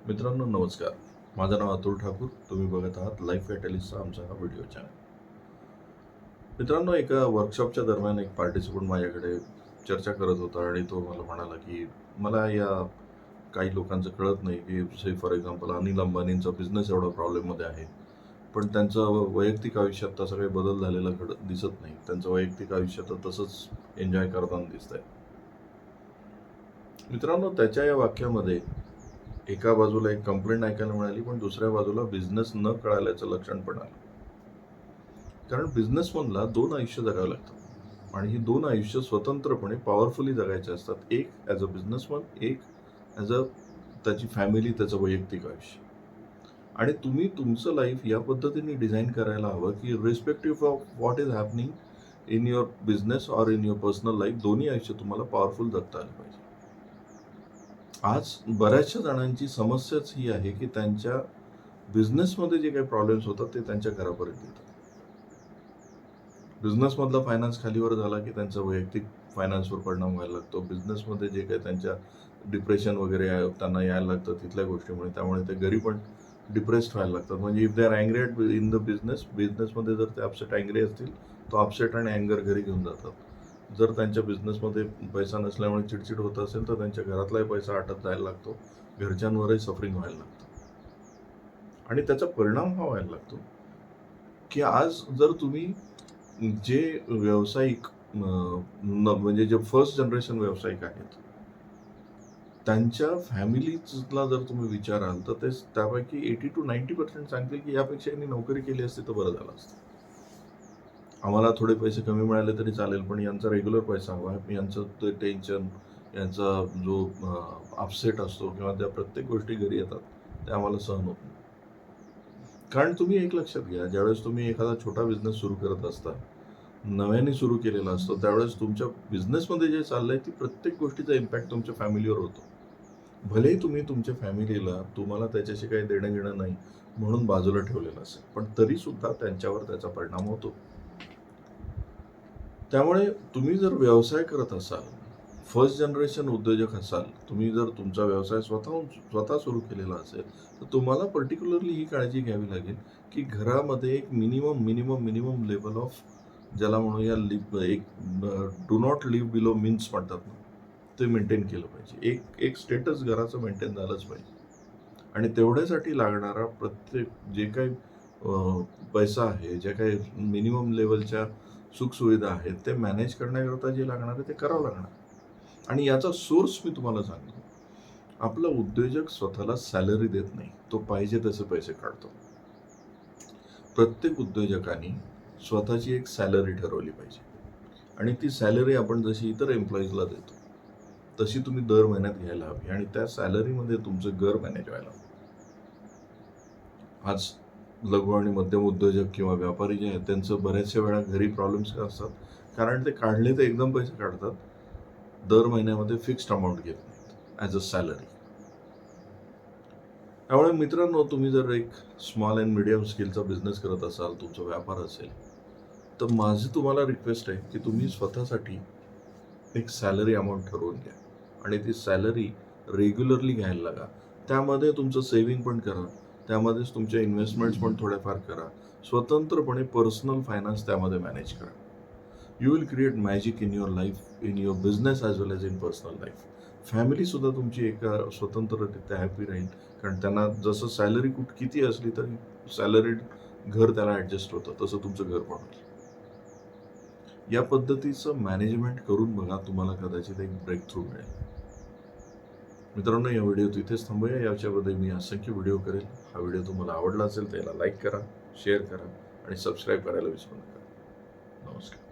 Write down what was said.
मित्रांनो नमस्कार. माझं नाव अतुल ठाकूर. तुम्ही बघत आहात लाईफ कॅटलिस्टचा आमचा हा व्हिडिओ चॅनल. मित्रांनो, एका वर्कशॉपच्या दरम्यान एक पार्टिसिपंट माझ्याकडे चर्चा करत होता आणि तो मला म्हणाला की मला या काही लोकांचं कळत नाही की से फॉर एक्झाम्पल अनिल अंबानींचा बिझनेस एवढा प्रॉब्लेममध्ये आहे, पण त्यांचं वैयक्तिक आयुष्यात तसा काही बदल झालेला दिसत नाही. त्यांचं वैयक्तिक आयुष्य तर तसंच एन्जॉय करताना दिसतंय. मित्रांनो, त्याच्या या वाक्यामध्ये एका बाजूला एक कंप्लेंट ऐकायला मिळाली, पण दुसऱ्या बाजूला बिझनेस न कळाल्याचं लक्षण पण आलं. कारण बिझनेसमनला दोन आयुष्य जगावं लागतं आणि ही दोन आयुष्य स्वतंत्रपणे पॉवरफुली जगायचे असतात. एक ॲज अ बिझनेसमन, एक ॲज अ त्याची फॅमिली, त्याचं वैयक्तिक आयुष्य. आणि तुम्ही तुमचं लाईफ या पद्धतीने डिझाईन करायला हवं की respective of what is happening in your business or in your personal life, दोन्ही आयुष्य तुम्हाला पॉवरफुल जगता आलं पाहिजे. आज बऱ्याचशा जणांची समस्याच ही आहे की त्यांच्या बिझनेसमध्ये जे काही प्रॉब्लेम्स होतात ते त्यांच्या घरापर्यंत येतात. बिझनेसमधला फायनान्स खालीवर झाला की त्यांचा वैयक्तिक फायनान्सवर परिणाम व्हायला लागतो. बिझनेसमध्ये जे काही त्यांच्या डिप्रेशन वगैरे त्यांना यायला लागतं तिथल्या गोष्टीमुळे, त्यामुळे ते घरी पण डिप्रेस्ड व्हायला लागतात. म्हणजे if they are angry at in the बिझनेसमध्ये जर ते अपसेट अँग्री असतील, तो अपसेट आणि अँगर घरी घेऊन जातात. जर त्यांच्या बिझनेसमध्ये पैसा नसल्यामुळे चिडचिड होत असेल तर त्यांच्या घरातलाही पैसा आटत जायला लागतो, घरच्यांवरही सफरिंग व्हायला लागतं. आणि त्याचा परिणाम हा व्हायला लागतो की आज जर तुम्ही जे व्यावसायिक म्हणजे जे फर्स्ट जनरेशन व्यावसायिक आहेत, त्यांच्या फॅमिलीजला जर तुम्ही विचाराल तर ते त्यापैकी 80% to 90% सांगतील की यापेक्षा यांनी नोकरी केली असती तर बरं झालं असतं. आम्हाला थोडे पैसे कमी मिळाले तरी चालेल, पण यांचा रेग्युलर पैसा हवा आहे. यांचं ते टेन्शन, यांचा जो अपसेट असतो किंवा त्या प्रत्येक गोष्टी घरी येतात, त्या आम्हाला सहन होत नाही. कारण तुम्ही एक लक्षात घ्या, ज्यावेळेस तुम्ही एखादा छोटा बिझनेस सुरू करत असता, नव्याने सुरू केलेला असतो, त्यावेळेस तुमच्या बिझनेसमध्ये जे चाललंय ती प्रत्येक गोष्टीचा इम्पॅक्ट तुमच्या फॅमिलीवर होतो. भलेही तुम्ही तुमच्या फॅमिलीला तुम्हाला त्याच्याशी काही देणं घेणं नाही म्हणून बाजूला ठेवलेलं असेल, पण तरी सुद्धा त्यांच्यावर त्याचा परिणाम होतो. त्यामुळे तुम्ही जर व्यवसाय करत असाल, फर्स्ट जनरेशन उद्योजक असाल, तुम्ही जर तुमचा व्यवसाय स्वतः सुरू केलेला असेल, तर तुम्हाला पर्टिक्युलरली ही काळजी घ्यावी लागेल की घरामध्ये एक मिनिमम लेवल ऑफ, ज्याला म्हणूया एक do not live below means म्हणतात ना, ते मेंटेन केलं पाहिजे. एक स्टेटस घराचं मेंटेन झालंच पाहिजे. आणि तेवढ्यासाठी लागणारा प्रत्येक जे काही पैसा आहे, ज्या काही मिनिमम लेवलच्या सुखसुविधा आहेत, ते मॅनेज करण्याकरता जे लागणार आहे ते करावं लागणार. आणि याचा सोर्स मी तुम्हाला सांगतो. आपला उद्योजक स्वतःला सॅलरी देत नाही, तो पाहिजे तसे पैसे काढतो. प्रत्येक उद्योजकांनी स्वतःची एक सॅलरी ठरवली पाहिजे आणि ती सॅलरी आपण जशी इतर एम्प्लॉईजला देतो तशी तुम्ही दर महिन्यात घ्यायला हवी आणि त्या सॅलरीमध्ये तुमचं घर मॅनेज व्हायला हवं. आज लघु आणि मध्यम उद्योजक किंवा व्यापारी जे आहेत त्यांचं बऱ्याचशा वेळा घरी प्रॉब्लेम्स का असतात, कारण ते काढले तर एकदम पैसे काढतात, दर महिन्यामध्ये फिक्स्ड अमाऊंट घेत नाहीत ॲज अ सॅलरी. त्यामुळे मित्रांनो, तुम्ही जर एक स्मॉल अँड मिडियम स्केलचा बिझनेस करत असाल, तुमचा व्यापार असेल, तर माझी तुम्हाला रिक्वेस्ट आहे की तुम्ही स्वतःसाठी एक सॅलरी अमाऊंट ठरवून घ्या आणि ती सॅलरी रेग्युलरली घ्यायला लागा. त्यामध्ये तुमचं सेव्हिंग पण करा, त्यामध्येच तुमच्या इन्व्हेस्टमेंट्स पण थोड्याफार करा. स्वतंत्रपणे पर्सनल फायनान्स त्यामध्ये मॅनेज करा. You will create magic in your life, in your business as well as in personal life. फॅमिलीसुद्धा तुमची एका स्वतंत्ररित्या हॅपी राहील, कारण त्यांना जसं सॅलरी किती असली तरी सॅलरीड घर त्याला ॲडजस्ट होतं, तसं तुमचं घर पण होईल. या पद्धतीचं मॅनेजमेंट करून बघा, तुम्हाला कदाचित एक ब्रेक थ्रू मिळेल. मित्रांनो, या व्हिडिओ इथेच थांबूया. याच्यामध्ये मी असंख्य व्हिडिओ करेल. हा व्हिडिओ तुम्हाला आवडला असेल तर याला लाईक करा, शेअर करा आणि सबस्क्राईब करायला विसरू नका. नमस्कार.